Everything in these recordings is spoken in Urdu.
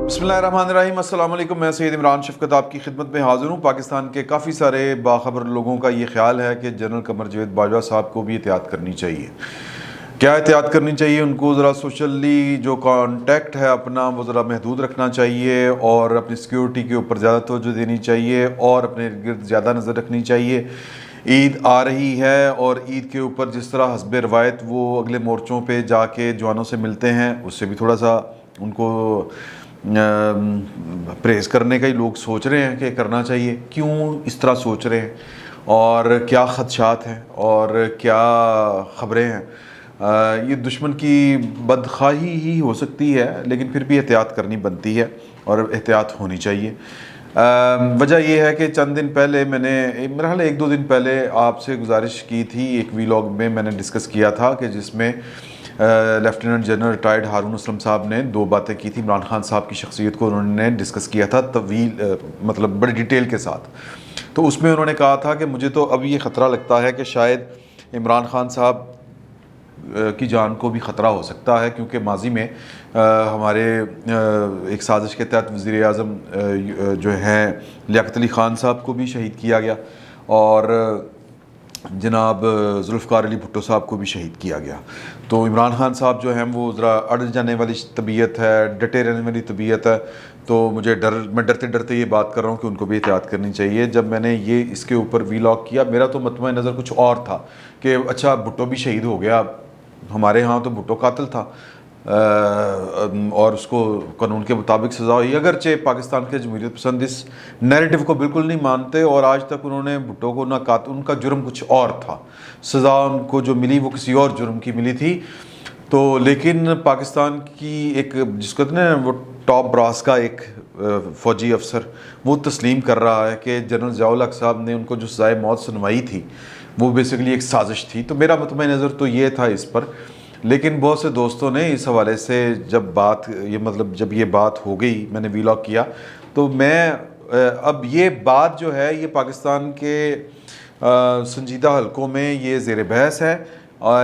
بسم اللہ الرحمن الرحیم، السلام علیکم۔ میں سید عمران شفقت آپ کی خدمت میں حاضر ہوں۔ پاکستان کے کافی سارے باخبر لوگوں کا یہ خیال ہے کہ جنرل قمر جاوید باجوہ صاحب کو بھی احتیاط کرنی چاہیے۔ کیا احتیاط کرنی چاہیے؟ ان کو ذرا سوشلی جو کانٹیکٹ ہے اپنا وہ ذرا محدود رکھنا چاہیے، اور اپنی سیکیورٹی کے اوپر زیادہ توجہ دینی چاہیے، اور اپنے گرد زیادہ نظر رکھنی چاہیے۔ عید آ رہی ہے، اور عید کے اوپر جس طرح حسب روایت وہ اگلے مورچوں پہ جا کے جوانوں سے ملتے ہیں، اس سے بھی تھوڑا سا ان کو پریز کرنے کا ہی لوگ سوچ رہے ہیں کہ کرنا چاہیے۔ کیوں اس طرح سوچ رہے ہیں، اور کیا خدشات ہیں، اور کیا خبریں ہیں؟ یہ دشمن کی بدخواہی ہی ہو سکتی ہے، لیکن پھر بھی احتیاط کرنی بنتی ہے اور احتیاط ہونی چاہیے۔ وجہ یہ ہے کہ چند دن پہلے میں نے میرا خیال 1-2 دن پہلے آپ سے گزارش کی تھی، ایک ویلاگ میں میں نے ڈسکس کیا تھا کہ جس میں lieutenant general retired Haroon Aslam صاحب نے 2 باتیں کی تھی۔ عمران خان صاحب کی شخصیت کو انہوں نے ڈسکس کیا تھا طویل، مطلب بڑی ڈیٹیل کے ساتھ۔ تو اس میں انہوں نے کہا تھا کہ مجھے تو اب یہ خطرہ لگتا ہے کہ شاید عمران خان صاحب کی جان کو بھی خطرہ ہو سکتا ہے، کیونکہ ماضی میں ہمارے ایک سازش کے تحت وزیر اعظم جو ہیں لیاقت علی خان صاحب کو بھی شہید کیا گیا، اور جناب ذوالفقار علی بھٹو صاحب کو بھی شہید کیا گیا۔ تو عمران خان صاحب جو ہیں وہ ذرا اڑ جانے والی طبیعت ہے، ڈٹے رہنے والی طبیعت ہے، تو میں ڈرتے ڈرتے یہ بات کر رہا ہوں کہ ان کو بھی احتیاط کرنی چاہیے۔ جب میں نے یہ اس کے اوپر ویلاگ کیا، میرا تو مطمئن نظر کچھ اور تھا کہ اچھا بھٹو بھی شہید ہو گیا، ہمارے ہاں تو بھٹو قاتل تھا اور اس کو قانون کے مطابق سزا ہوئی، اگرچہ پاکستان کے جمہوریت پسند اس نیریٹو کو بالکل نہیں مانتے، اور آج تک انہوں نے بھٹو کو نہ قاتل، ان کا جرم کچھ اور تھا، سزا ان کو جو ملی وہ کسی اور جرم کی ملی تھی۔ تو لیکن پاکستان کی ایک جس کو کہتے ہیں وہ ٹاپ براس کا ایک فوجی افسر وہ تسلیم کر رہا ہے کہ جنرل ضیاء الحق صاحب نے ان کو جو سزائے موت سنوائی تھی وہ بیسیکلی ایک سازش تھی۔ تو میرا مطمئن نظر تو یہ تھا اس پر، لیکن بہت سے دوستوں نے اس حوالے سے جب یہ بات ہو گئی، میں نے ویلاگ کیا، تو میں اب یہ بات جو ہے یہ پاکستان کے سنجیدہ حلقوں میں یہ زیر بحث ہے،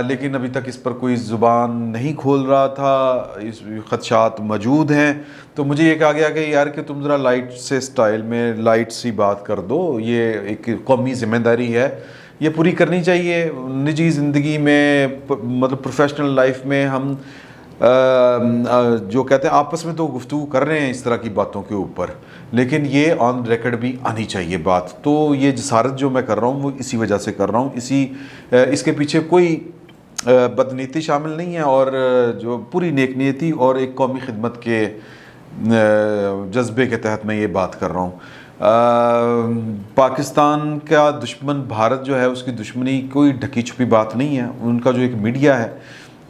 لیکن ابھی تک اس پر کوئی زبان نہیں کھول رہا تھا، اس خدشات موجود ہیں۔ تو مجھے یہ کہا گیا کہ یار کہ تم ذرا لائٹ سے سٹائل میں لائٹ سی بات کر دو، یہ ایک قومی ذمہ داری ہے، یہ پوری کرنی چاہیے۔ نجی زندگی میں، مطلب پروفیشنل لائف میں ہم جو کہتے ہیں آپس میں تو گفتگو کر رہے ہیں اس طرح کی باتوں کے اوپر، لیکن یہ آن ریکارڈ بھی آنی چاہیے بات۔ تو یہ جسارت جو میں کر رہا ہوں وہ اسی وجہ سے کر رہا ہوں، اس کے پیچھے کوئی بدنیتی شامل نہیں ہے، اور جو پوری نیک نیتی اور ایک قومی خدمت کے جذبے کے تحت میں یہ بات کر رہا ہوں۔ پاکستان کا دشمن بھارت جو ہے، اس کی دشمنی کوئی ڈھکی چھپی بات نہیں ہے۔ ان کا جو ایک میڈیا ہے،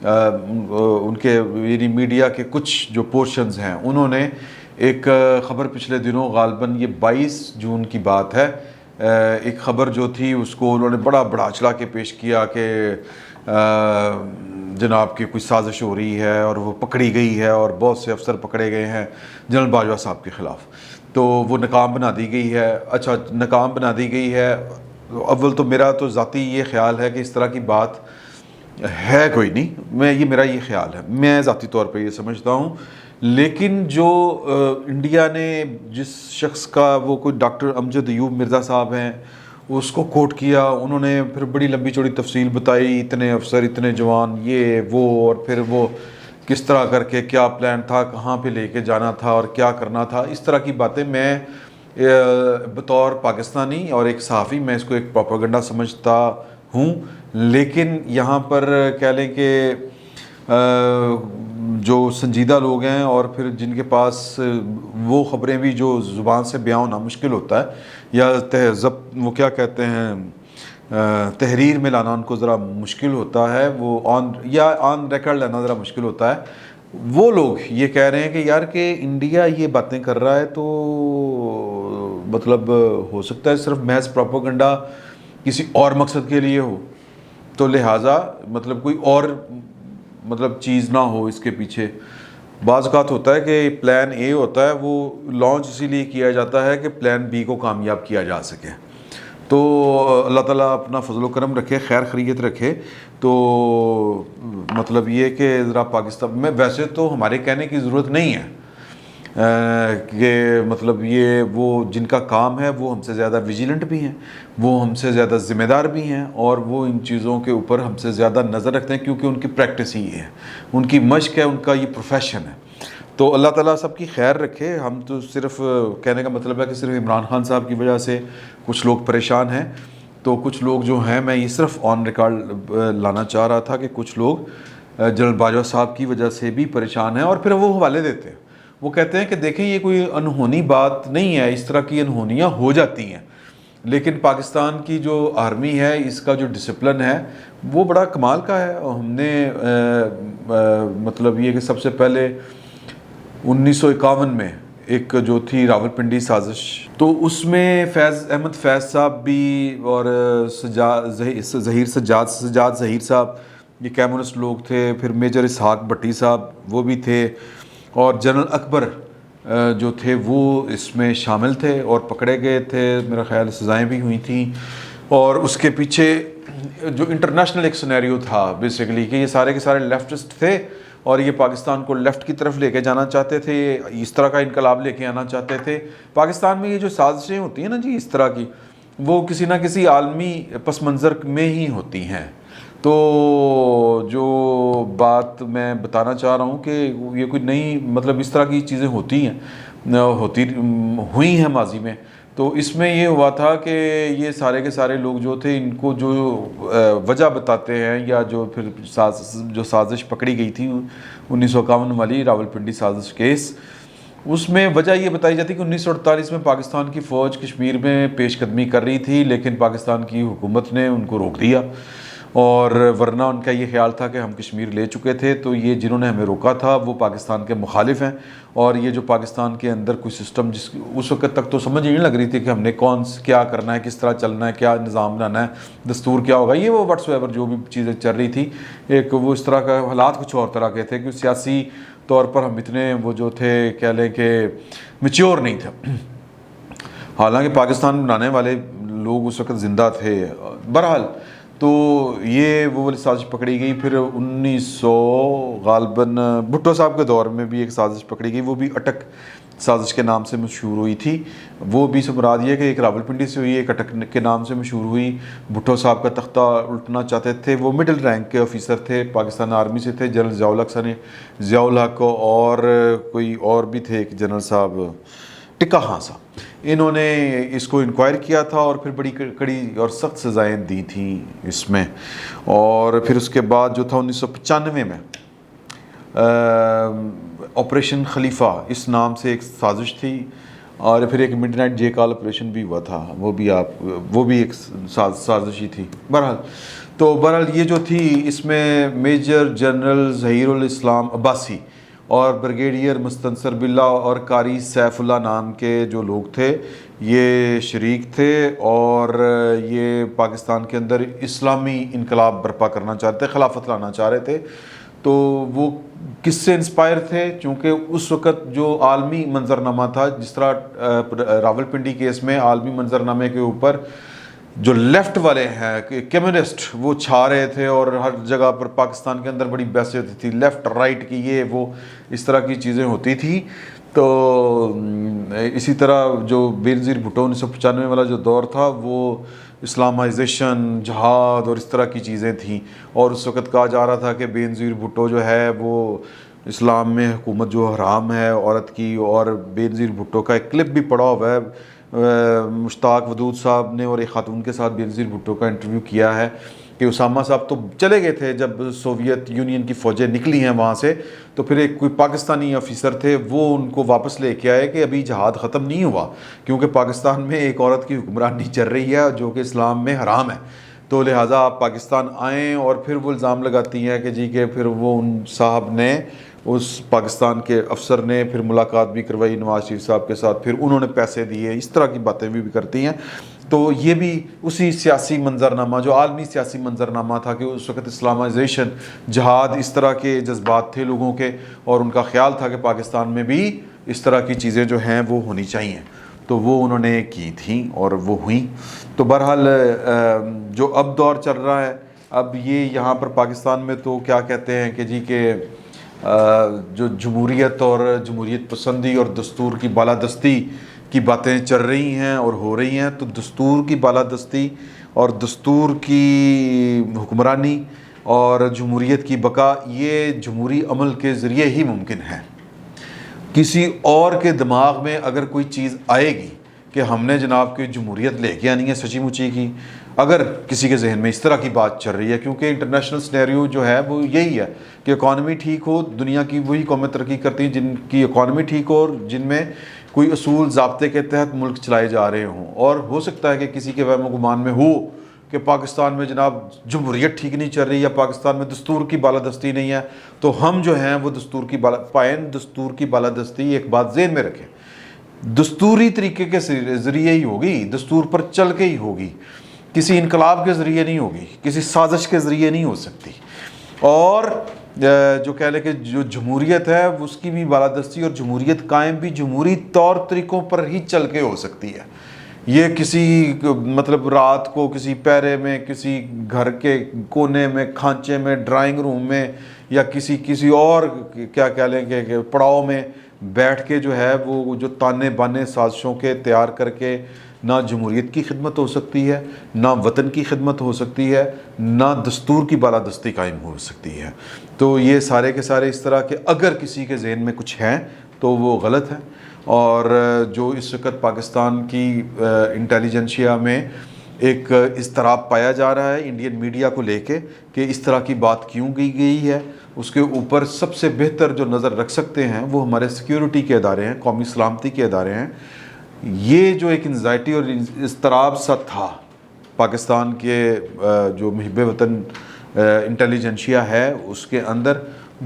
ان کے یعنی میڈیا کے کچھ جو پورشنز ہیں، انہوں نے ایک خبر پچھلے دنوں غالباً یہ 22 جون کی بات ہے، ایک خبر جو تھی اس کو انہوں نے بڑا چلا کے پیش کیا کہ جناب کی کوئی سازش ہو رہی ہے اور وہ پکڑی گئی ہے، اور بہت سے افسر پکڑے گئے ہیں جنرل باجوہ صاحب کے خلاف، تو وہ ناکام بنا دی گئی ہے۔ اچھا، ناکام بنا دی گئی ہے، اول تو میرا تو ذاتی یہ خیال ہے کہ اس طرح کی بات ہے کوئی نہیں، میرا یہ خیال ہے، میں ذاتی طور پہ یہ سمجھتا ہوں۔ لیکن جو انڈیا نے جس شخص کا وہ کوئی ڈاکٹر امجد ایوب مرزا صاحب ہیں اس کو کوٹ کیا، انہوں نے پھر بڑی لمبی چوڑی تفصیل بتائی، اتنے افسر، اتنے جوان، یہ وہ، اور پھر وہ کس طرح کر کے کیا پلان تھا، کہاں پہ لے کے جانا تھا اور کیا کرنا تھا، اس طرح کی باتیں میں بطور پاکستانی اور ایک صحافی میں اس کو ایک پروپیگنڈا سمجھتا ہوں۔ لیکن یہاں پر کہہ لیں کہ جو سنجیدہ لوگ ہیں اور پھر جن کے پاس وہ خبریں بھی جو زبان سے بیان ہونا مشکل ہوتا ہے، یا وہ کیا کہتے ہیں تحریر میں لانا ان کو ذرا مشکل ہوتا ہے، وہ آن ریکارڈ لانا ذرا مشکل ہوتا ہے، وہ لوگ یہ کہہ رہے ہیں کہ یار کہ انڈیا یہ باتیں کر رہا ہے تو مطلب ہو سکتا ہے صرف محض پروپیگنڈا کسی اور مقصد کے لیے ہو، تو لہٰذا مطلب کوئی اور مطلب چیز نہ ہو اس کے پیچھے۔ بعض اوقات ہوتا ہے کہ پلان اے ہوتا ہے، وہ لانچ اسی لیے کیا جاتا ہے کہ پلان بی کو کامیاب کیا جا سکے۔ تو اللہ تعالیٰ اپنا فضل و کرم رکھے، خیر خیریت رکھے۔ تو مطلب یہ کہ ذرا پاکستان میں ویسے تو ہمارے کہنے کی ضرورت نہیں ہے، کہ مطلب یہ وہ جن کا کام ہے وہ ہم سے زیادہ ویجیلنٹ بھی ہیں، وہ ہم سے زیادہ ذمہ دار بھی ہیں، اور وہ ان چیزوں کے اوپر ہم سے زیادہ نظر رکھتے ہیں، کیونکہ ان کی پریکٹس ہی یہ ہے، ان کی مشق ہے، ان کا یہ پروفیشن ہے۔ تو اللہ تعالیٰ سب کی خیر رکھے۔ ہم تو صرف کہنے کا مطلب ہے کہ صرف عمران خان صاحب کی وجہ سے کچھ لوگ پریشان ہیں، تو کچھ لوگ جو ہیں، میں یہ صرف آن ریکارڈ لانا چاہ رہا تھا کہ کچھ لوگ جنرل باجوہ صاحب کی وجہ سے بھی پریشان ہیں، اور پھر وہ حوالے دیتے ہیں، وہ کہتے ہیں کہ دیکھیں یہ کوئی انہونی بات نہیں ہے، اس طرح کی انہونیاں ہو جاتی ہیں، لیکن پاکستان کی جو آرمی ہے، اس کا جو ڈسپلن ہے وہ بڑا کمال کا ہے۔ اور ہم نے مطلب یہ کہ سب سے پہلے 1951 میں ایک جو تھی راولپنڈی سازش، تو اس میں فیض احمد فیض صاحب بھی، اور ظہیر سجاد ظہیر صاحب، یہ کمیونسٹ لوگ تھے، پھر میجر اسحاق بھٹی صاحب وہ بھی تھے، اور جنرل اکبر جو تھے وہ اس میں شامل تھے اور پکڑے گئے تھے، میرا خیال سزائیں بھی ہوئی تھیں۔ اور اس کے پیچھے جو انٹرنیشنل ایک سینیریو تھا بیسیکلی کہ یہ سارے کے سارے لیفٹسٹ تھے، اور یہ پاکستان کو لیفٹ کی طرف لے کے جانا چاہتے تھے، اس طرح کا انقلاب لے کے آنا چاہتے تھے۔ پاکستان میں یہ جو سازشیں ہوتی ہیں نا جی اس طرح کی، وہ کسی نہ کسی عالمی پس منظر میں ہی ہوتی ہیں۔ تو جو بات میں بتانا چاہ رہا ہوں کہ یہ کوئی نئی مطلب اس طرح کی چیزیں ہوتی ہوئی ہیں ماضی میں، تو اس میں یہ ہوا تھا کہ یہ سارے کے سارے لوگ جو تھے، ان کو جو وجہ بتاتے ہیں، یا جو پھر جو سازش پکڑی گئی تھی 1951 والی راولپنڈی سازش کیس، اس میں وجہ یہ بتائی جاتی کہ 1948 میں پاکستان کی فوج کشمیر میں پیش قدمی کر رہی تھی، لیکن پاکستان کی حکومت نے ان کو روک دیا، اور ورنہ ان کا یہ خیال تھا کہ ہم کشمیر لے چکے تھے، تو یہ جنہوں نے ہمیں روکا تھا وہ پاکستان کے مخالف ہیں، اور یہ جو پاکستان کے اندر کوئی سسٹم اس وقت تک تو سمجھ ہی نہیں لگ رہی تھی کہ ہم نے کیا کرنا ہے، کس طرح چلنا ہے، کیا نظام بنانا ہے، دستور کیا ہوگا، یہ وہ واٹس ایور جو بھی چیزیں چل رہی تھی، ایک وہ اس طرح کا حالات کچھ اور طرح کے تھے کہ سیاسی طور پر ہم اتنے وہ جو تھے کہہ لیں کہ میچور نہیں تھے، حالانکہ پاکستان بنانے والے لوگ اس وقت زندہ تھے۔ بہرحال تو یہ وہ والی سازش پکڑی گئی۔ پھر 1900 غالباً بھٹو صاحب کے دور میں بھی ایک سازش پکڑی گئی، وہ بھی اٹک سازش کے نام سے مشہور ہوئی تھی، وہ بھی سے مراد یہ کہ ایک راولپنڈی سے ہوئی، ایک اٹک کے نام سے مشہور ہوئی۔ بھٹو صاحب کا تختہ الٹنا چاہتے تھے، وہ مڈل رینک کے آفیسر تھے، پاکستان آرمی سے تھے، جنرل ضیاء الحق اور کوئی اور بھی تھے، ایک جنرل صاحب ٹکا خان صاحب، انہوں نے اس کو انکوائر کیا تھا، اور پھر بڑی کڑی اور سخت سزائیں دی تھیں اس میں۔ اور پھر اس کے بعد جو تھا 1995 میں آپریشن خلیفہ اس نام سے ایک سازش تھی، اور پھر ایک مڈ نائٹ جے کال آپریشن بھی ہوا تھا، وہ بھی ایک سازش ہی تھی۔ بہرحال یہ جو تھی، اس میں میجر جنرل ظہیر الاسلام عباسی اور بریگیڈیئر مستنصر باللہ اور قاری سیف اللہ نام کے جو لوگ تھے، یہ شریک تھے، اور یہ پاکستان کے اندر اسلامی انقلاب برپا کرنا چاہتے تھے، خلافت لانا چاہ رہے تھے۔ تو وہ کس سے انسپائر تھے؟ چونکہ اس وقت جو عالمی منظرنامہ تھا، جس طرح راولپنڈی کیس میں عالمی منظرنامے کے اوپر جو لیفٹ والے ہیں کمیونسٹ وہ چھا رہے تھے، اور ہر جگہ پر پاکستان کے اندر بڑی بحث ہوتی تھی لیفٹ رائٹ کی، یہ وہ اس طرح کی چیزیں ہوتی تھیں۔ تو اسی طرح جو بینظیر بھٹو 1995 والا جو دور تھا، وہ اسلامائزیشن، جہاد اور اس طرح کی چیزیں تھیں، اور اس وقت کہا جا رہا تھا کہ بینظیر بھٹو جو ہے وہ اسلام میں حکومت جو حرام ہے عورت کی، اور بینظیر بھٹو کا ایک کلپ بھی پڑا ہوا ہے، مشتاق ودود صاحب نے اور ایک خاتون کے ساتھ بینظیر بھٹو کا انٹرویو کیا ہے کہ اسامہ صاحب تو چلے گئے تھے جب سوویت یونین کی فوجیں نکلی ہیں وہاں سے، تو پھر ایک کوئی پاکستانی آفیسر تھے، وہ ان کو واپس لے کے آئے کہ ابھی جہاد ختم نہیں ہوا، کیونکہ پاکستان میں ایک عورت کی حکمرانی چل رہی ہے جو کہ اسلام میں حرام ہے، تو لہٰذا آپ پاکستان آئیں۔ اور پھر وہ الزام لگاتی ہیں کہ جی کہ پھر وہ ان صاحب نے، اس پاکستان کے افسر نے پھر ملاقات بھی کروائی نواز شریف صاحب کے ساتھ، پھر انہوں نے پیسے دیے، اس طرح کی باتیں بھی کرتی ہیں۔ تو یہ بھی اسی سیاسی منظرنامہ، جو عالمی سیاسی منظرنامہ تھا کہ اس وقت اسلامائزیشن، جہاد، اس طرح کے جذبات تھے لوگوں کے، اور ان کا خیال تھا کہ پاکستان میں بھی اس طرح کی چیزیں جو ہیں وہ ہونی چاہیے، تو وہ انہوں نے کی تھیں اور وہ ہوئیں۔ تو بہرحال جو اب دور چل رہا ہے، اب یہ یہاں پر پاکستان میں تو کیا کہتے ہیں کہ جی کہ جو جمہوریت اور جمہوریت پسندی اور دستور کی بالادستی کی باتیں چل رہی ہیں اور ہو رہی ہیں، تو دستور کی بالادستی اور دستور کی حکمرانی اور جمہوریت کی بقا یہ جمہوری عمل کے ذریعے ہی ممکن ہے۔ کسی اور کے دماغ میں اگر کوئی چیز آئے گی کہ ہم نے جناب کی جمہوریت لے کے آنی ہے سچی مچی کی، اگر کسی کے ذہن میں اس طرح کی بات چل رہی ہے، کیونکہ انٹرنیشنل سینیریو جو ہے وہ یہی ہے کہ اکانومی ٹھیک ہو، دنیا کی وہی قومیں ترقی کرتی ہیں جن کی اکانومی ٹھیک ہو اور جن میں کوئی اصول ضابطے کے تحت ملک چلائے جا رہے ہوں، اور ہو سکتا ہے کہ کسی کے وہم و گمان میں ہو کہ پاکستان میں جناب جمہوریت ٹھیک نہیں چل رہی یا پاکستان میں دستور کی بالادستی نہیں ہے، تو ہم جو ہیں وہ دستور کی بالادستی ایک بات ذہن میں رکھیں، دستوری طریقے کے ذریعے ہی ہوگی، دستور پر چل کے ہی ہوگی، کسی انقلاب کے ذریعے نہیں ہوگی، کسی سازش کے ذریعے نہیں ہو سکتی۔ اور جو کہہ لیں کہ جو جمہوریت ہے اس کی بھی بالادستی اور جمہوریت قائم بھی جمہوری طور طریقوں پر ہی چل کے ہو سکتی ہے۔ یہ کسی مطلب رات کو کسی پیرے میں، کسی گھر کے کونے میں، کھانچے میں، ڈرائنگ روم میں، یا کسی اور کیا کہہ لیں کہ پڑاؤ میں بیٹھ کے جو ہے وہ جو تانے بانے سازشوں کے تیار کر کے نہ جمہوریت کی خدمت ہو سکتی ہے، نہ وطن کی خدمت ہو سکتی ہے، نہ دستور کی بالادستی قائم ہو سکتی ہے۔ تو یہ سارے کے سارے اس طرح کہ اگر کسی کے ذہن میں کچھ ہیں تو وہ غلط ہے، اور جو اس وقت پاکستان کی انٹیلیجنسیا میں ایک اضطراب پایا جا رہا ہے انڈین میڈیا کو لے کے کہ اس طرح کی بات کیوں کی گئی ہے، اس کے اوپر سب سے بہتر جو نظر رکھ سکتے ہیں وہ ہمارے سیکیورٹی کے ادارے ہیں، قومی سلامتی کے ادارے ہیں۔ یہ جو ایک انزائٹی اور اضطراب سا تھا پاکستان کے جو محب وطن انٹیلیجنسیا ہے اس کے اندر،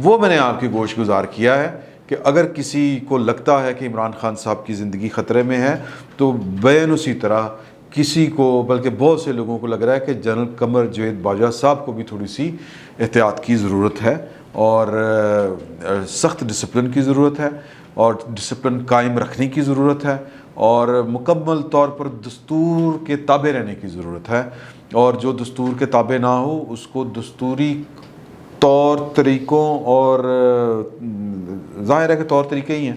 وہ میں نے آپ کی گوش گزار کیا ہے کہ اگر کسی کو لگتا ہے کہ عمران خان صاحب کی زندگی خطرے میں ہے تو بین اسی طرح کسی کو، بلکہ بہت سے لوگوں کو لگ رہا ہے کہ جنرل قمر جاوید باجوہ صاحب کو بھی تھوڑی سی احتیاط کی ضرورت ہے، اور سخت ڈسپلن کی ضرورت ہے، اور ڈسپلن قائم رکھنے کی ضرورت ہے، اور مکمل طور پر دستور کے تابع رہنے کی ضرورت ہے، اور جو دستور کے تابع نہ ہو اس کو دستوری طور طریقوں، اور ظاہر ہے کہ طور طریقے ہی ہیں،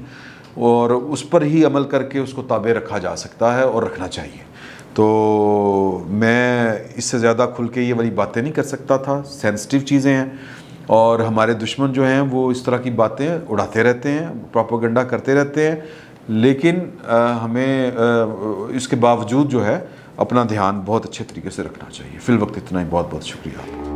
اور اس پر ہی عمل کر کے اس کو تابع رکھا جا سکتا ہے اور رکھنا چاہیے۔ تو میں اس سے زیادہ کھل کے یہ والی باتیں نہیں کر سکتا تھا، سینسٹیو چیزیں ہیں، اور ہمارے دشمن جو ہیں وہ اس طرح کی باتیں اڑاتے رہتے ہیں، پروپیگنڈا کرتے رہتے ہیں، لیکن ہمیں اس کے باوجود جو ہے اپنا دھیان بہت اچھے طریقے سے رکھنا چاہیے۔ فی الوقت اتنا ہی، بہت بہت شکریہ۔